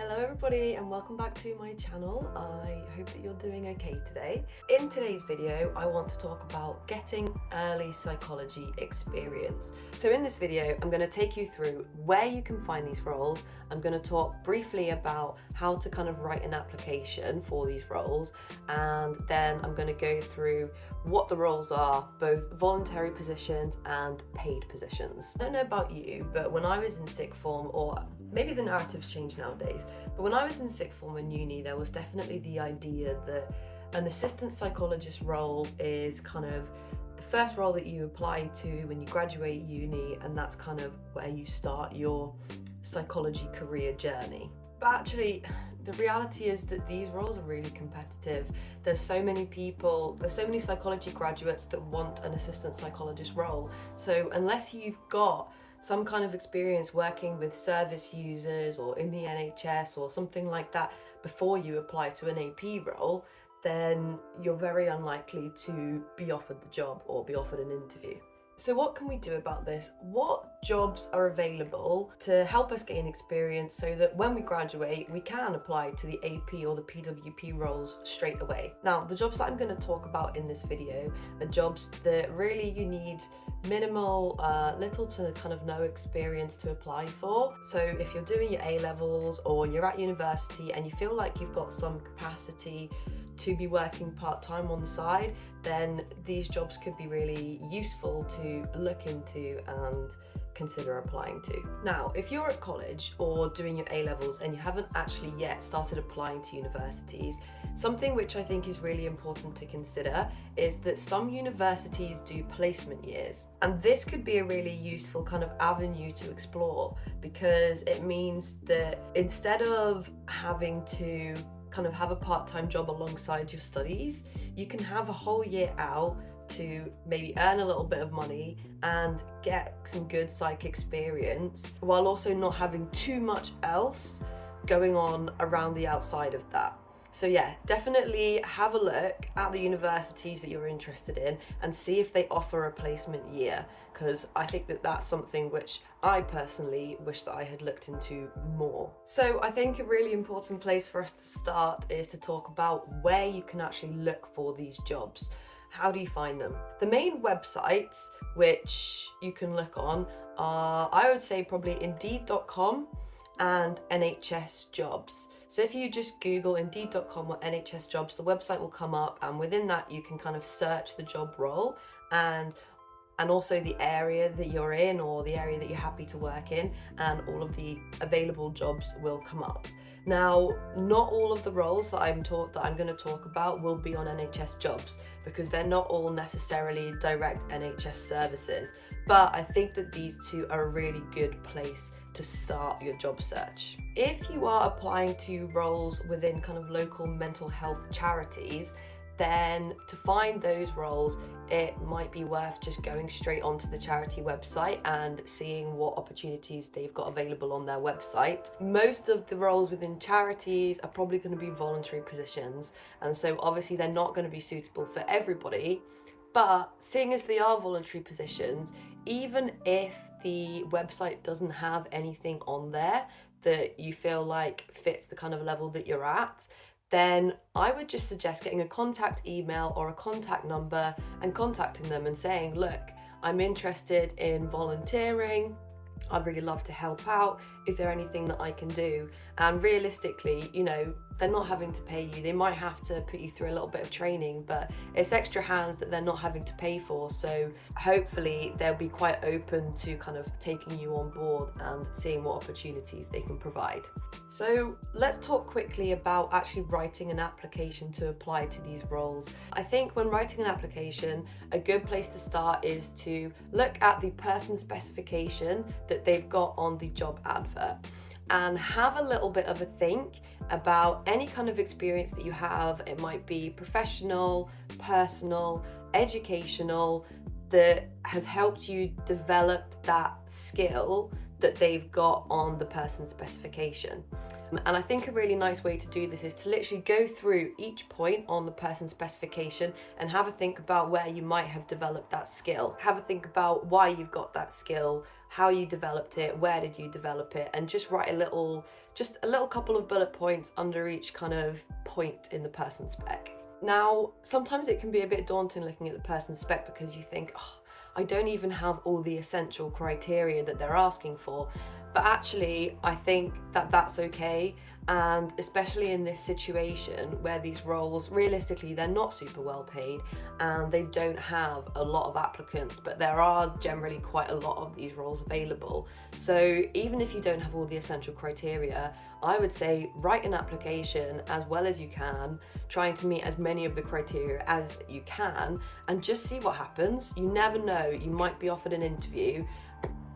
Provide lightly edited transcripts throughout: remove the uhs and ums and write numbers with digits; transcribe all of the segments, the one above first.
Hello everybody and welcome back to my channel. I hope that you're doing okay today. In today's video I want to talk about getting early psychology experience. So in this video I'm going to take you through where you can find these roles. I'm going to talk briefly about how to kind of write an application for these roles, and then I'm going to go through what the roles are, both voluntary positions and paid positions. I don't know about you, but when I was in sixth form, or maybe the narrative's changed nowadays, but when I was in sixth form in uni, there was definitely the idea that an assistant psychologist role is kind of the first role that you apply to when you graduate uni, and that's kind of where you start your psychology career journey. But actually, the reality is that these roles are really competitive. There's so many people, there's so many psychology graduates that want an assistant psychologist role. So unless you've got some kind of experience working with service users or in the NHS or something like that before you apply to an AP role, then you're very unlikely to be offered the job or be offered an interview. So what can we do about this? What jobs are available to help us gain experience so that when we graduate, we can apply to the AP or the PWP roles straight away? Now, the jobs that I'm going to talk about in this video are jobs that really you need minimal, little to kind of no experience to apply for. So if you're doing your A-levels or you're at university and you feel like you've got some capacity to be working part-time on the side, then these jobs could be really useful to look into and consider applying to. Now, if you're at college or doing your A-levels and you haven't actually yet started applying to universities, something which I think is really important to consider is that some universities do placement years. And this could be a really useful kind of avenue to explore, because it means that instead of having to kind of have a part-time job alongside your studies, you can have a whole year out to maybe earn a little bit of money and get some good psych experience while also not having too much else going on around the outside of that. So yeah, definitely have a look at the universities that you're interested in and see if they offer a placement year, because I think that that's something which I personally wish that I had looked into more. So I think a really important place for us to start is to talk about where you can actually look for these jobs. How do you find them? The main websites which you can look on are, I would say, probably Indeed.com and NHS Jobs. So if you just Google Indeed.com or NHS Jobs, the website will come up, and within that you can kind of search the job role and also the area that you're in or the area that you're happy to work in, and all of the available jobs will come up. Now, not all of the roles that I'm going to talk about will be on NHS Jobs, because they're not all necessarily direct NHS services, but I think that these two are a really good place to start your job search. If you are applying to roles within kind of local mental health charities, then to find those roles, it might be worth just going straight onto the charity website and seeing what opportunities they've got available on their website. Most of the roles within charities are probably going to be voluntary positions, and so obviously they're not going to be suitable for everybody. But seeing as they are voluntary positions, even if the website doesn't have anything on there that you feel like fits the kind of level that you're at, then I would just suggest getting a contact email or a contact number and contacting them and saying, look, I'm interested in volunteering, I'd really love to help out, is there anything that I can do? And realistically, you know, they're not having to pay you. They might have to put you through a little bit of training, but it's extra hands that they're not having to pay for. So hopefully they'll be quite open to kind of taking you on board and seeing what opportunities they can provide. So let's talk quickly about actually writing an application to apply to these roles. I think when writing an application, a good place to start is to look at the person specification that they've got on the job advert and have a little bit of a think about any kind of experience that you have. It might be professional, personal, educational, that has helped you develop that skill that they've got on the person specification. And I think a really nice way to do this is to literally go through each point on the person specification and have a think about where you might have developed that skill. Have a think about why you've got that skill, how you developed it, where did you develop it, and just write a little couple of bullet points under each kind of point in the person spec. Now, sometimes it can be a bit daunting looking at the person spec because you think, oh, I don't even have all the essential criteria that they're asking for. But actually, I think that that's okay. And especially in this situation where these roles, realistically, they're not super well paid and they don't have a lot of applicants, but there are generally quite a lot of these roles available. So even if you don't have all the essential criteria, I would say write an application as well as you can, trying to meet as many of the criteria as you can, and just see what happens. You never know, you might be offered an interview,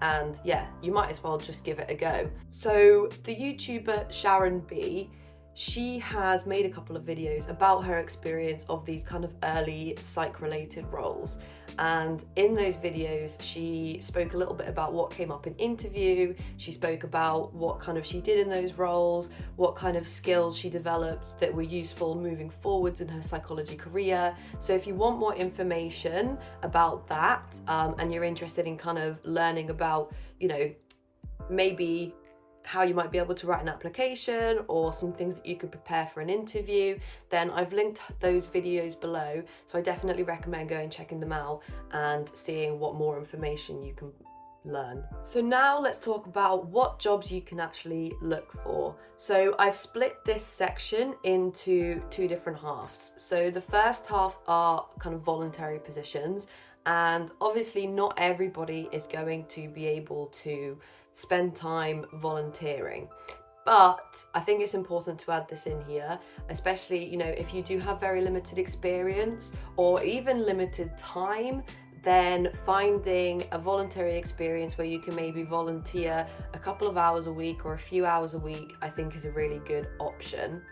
and yeah, you might as well just give it a go. So the YouTuber Sharon B, she has made a couple of videos about her experience of these kind of early psych-related roles. And in those videos, she spoke a little bit about what came up in interview. She spoke about what kind of she did in those roles, what kind of skills she developed that were useful moving forwards in her psychology career. So if you want more information about that, and you're interested in kind of learning about, you know, maybe how you might be able to write an application or some things that you could prepare for an interview, then I've linked those videos below. So I definitely recommend going and checking them out and seeing what more information you can learn. So now let's talk about what jobs you can actually look for. So I've split this section into two different halves. So the first half are kind of voluntary positions, and obviously not everybody is going to be able to spend time volunteering. But I think it's important to add this in here, especially, you know, if you do have very limited experience or even limited time, then finding a voluntary experience where you can maybe volunteer a couple of hours a week or a few hours a week, I think is a really good option.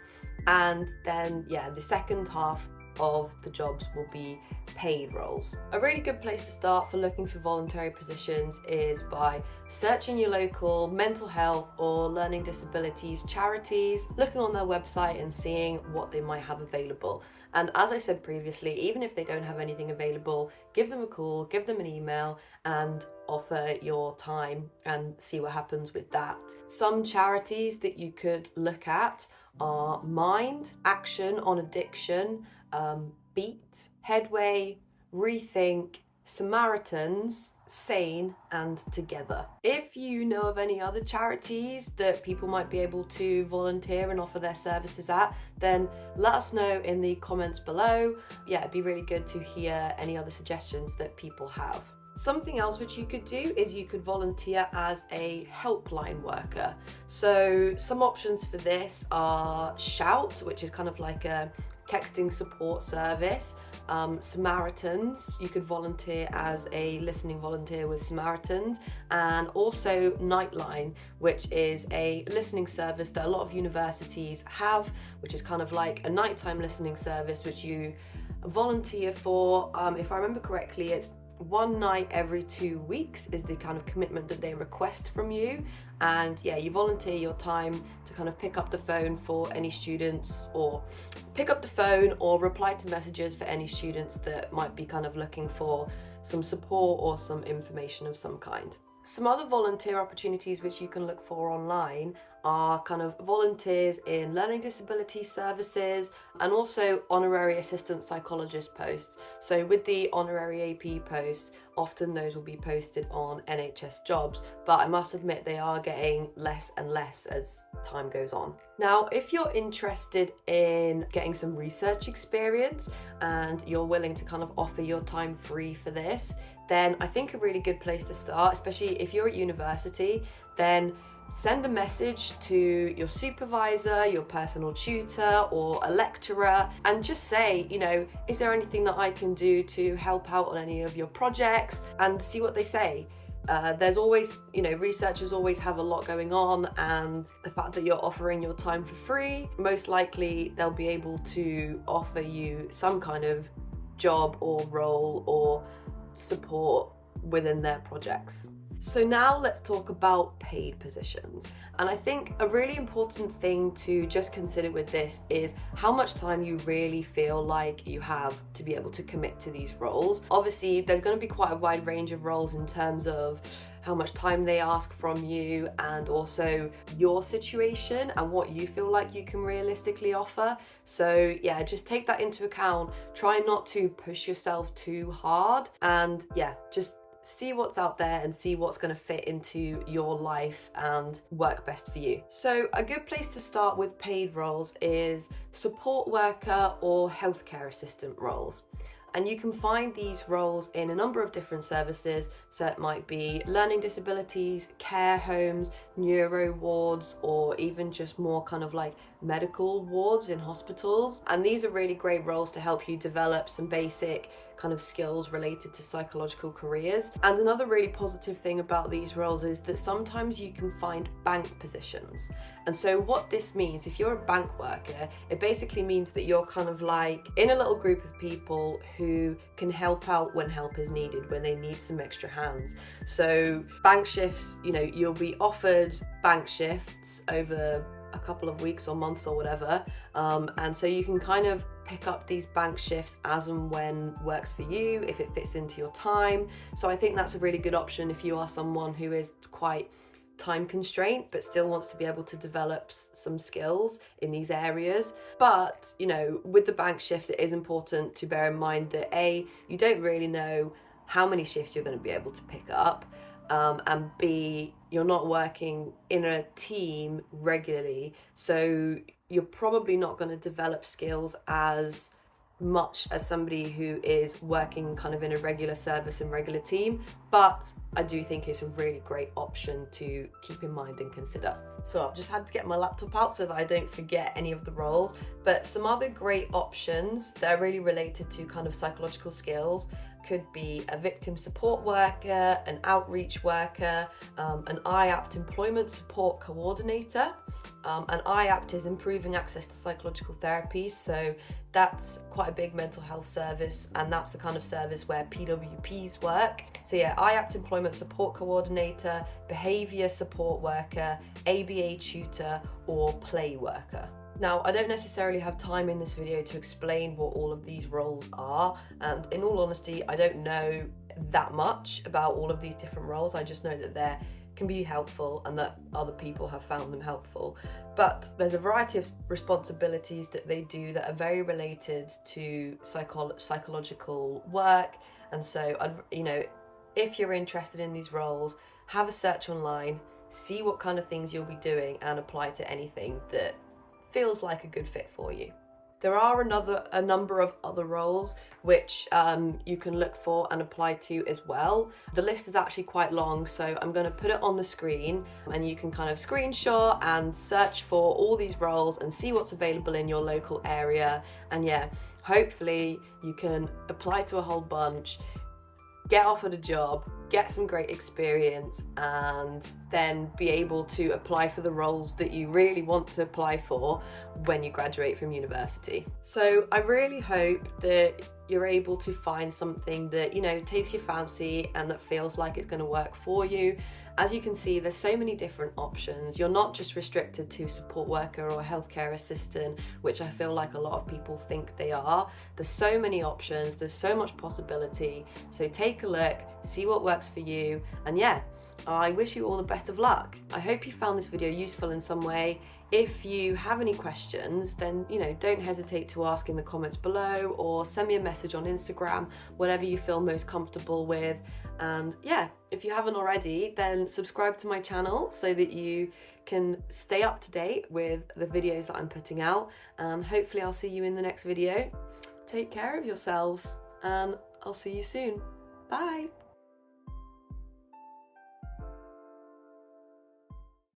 And then, yeah, the second half of the jobs will be paid roles. A really good place to start for looking for voluntary positions is by searching your local mental health or learning disabilities charities, looking on their website and seeing what they might have available. And as I said previously, even if they don't have anything available, give them a call, give them an email and offer your time and see what happens with that. Some charities that you could look at are Mind, Action on Addiction, Beat, Headway, Rethink, Samaritans, Sane and Together. If you know of any other charities that people might be able to volunteer and offer their services at, then let us know in the comments below. Yeah, it'd be really good to hear any other suggestions that people have. Something else which you could do is you could volunteer as a helpline worker. So some options for this are Shout, which is kind of like a texting support service. Samaritans, you could volunteer as a listening volunteer with Samaritans, and also Nightline, which is a listening service that a lot of universities have, which is kind of like a nighttime listening service which you volunteer for. If I remember correctly, it's one night every 2 weeks is the kind of commitment that they request from you. And yeah, you volunteer your time to kind of pick up the phone for any students, or pick up the phone or reply to messages for any students that might be kind of looking for some support or some information of some kind. Some other volunteer opportunities which you can look for online are kind of volunteers in learning disability services and also honorary assistant psychologist posts. So with the honorary AP posts, often those will be posted on NHS jobs, but I must admit they are getting less and less as time goes on. Now, if you're interested in getting some research experience and you're willing to kind of offer your time free for this, then I think a really good place to start, especially if you're at university, then send a message to your supervisor, your personal tutor or a lecturer, and just say, you know, is there anything that I can do to help out on any of your projects, and see what they say. There's always, you know, researchers always have a lot going on, and the fact that you're offering your time for free, most likely they'll be able to offer you some kind of job or role or support within their projects. So now let's talk about paid positions. And I think a really important thing to just consider with this is how much time you really feel like you have to be able to commit to these roles. Obviously, there's going to be quite a wide range of roles in terms of how much time they ask from you, and also your situation and what you feel like you can realistically offer. So yeah, just take that into account. Try not to push yourself too hard, and yeah, just see what's out there and see what's going to fit into your life and work best for you. So a good place to start with paid roles is support worker or healthcare assistant roles. And you can find these roles in a number of different services. So it might be learning disabilities, care homes, neuro wards, or even just more kind of like medical wards in hospitals. And these are really great roles to help you develop some basic kind of skills related to psychological careers. And another really positive thing about these roles is that sometimes you can find bank positions. And so what this means, if you're a bank worker, it basically means that you're kind of like in a little group of people who can help out when help is needed, when they need some extra hands. So bank shifts, you know, you'll be offered bank shifts over a couple of weeks or months or whatever, and so you can kind of pick up these bank shifts as and when works for you, if it fits into your time. So I think that's a really good option if you are someone who is quite time constrained but still wants to be able to develop some skills in these areas. But you know, with the bank shifts, it is important to bear in mind that you don't really know how many shifts you're going to be able to pick up, and B, you're not working in a team regularly, so you're probably not going to develop skills as much as somebody who is working kind of in a regular service and regular team. But I do think it's a really great option to keep in mind and consider. So I've just had to get my laptop out so that I don't forget any of the roles. But some other great options that are really related to kind of psychological skills could be a victim support worker, an outreach worker, an IAPT employment support coordinator. An IAPT is improving access to psychological therapy, so that's quite a big mental health service, and that's the kind of service where PWPs work. So yeah, IAPT employment support coordinator, behaviour support worker, ABA tutor, or play worker. Now, I don't necessarily have time in this video to explain what all of these roles are, and in all honesty, I don't know that much about all of these different roles. I just know that they can be helpful and that other people have found them helpful. But there's a variety of responsibilities that they do that are very related to psychological work. And so, you know, if you're interested in these roles, have a search online, see what kind of things you'll be doing, and apply to anything that feels like a good fit for you. There are a number of other roles which you can look for and apply to as well. The list is actually quite long, so I'm going to put it on the screen and you can kind of screenshot and search for all these roles and see what's available in your local area. And yeah, hopefully you can apply to a whole bunch, get offered a job, get some great experience, and then be able to apply for the roles that you really want to apply for when you graduate from university. So I really hope that you're able to find something that, you know, takes your fancy and that feels like it's going to work for you. As you can see, there's so many different options. You're not just restricted to support worker or healthcare assistant, which I feel like a lot of people think they are. There's so many options, there's so much possibility. So take a look, see what works for you, and yeah, I wish you all the best of luck. I hope you found this video useful in some way. If you have any questions, then, you know, don't hesitate to ask in the comments below or send me a message on Instagram, whatever you feel most comfortable with. And yeah, if you haven't already, then subscribe to my channel so that you can stay up to date with the videos that I'm putting out. And hopefully I'll see you in the next video. Take care of yourselves and I'll see you soon. Bye.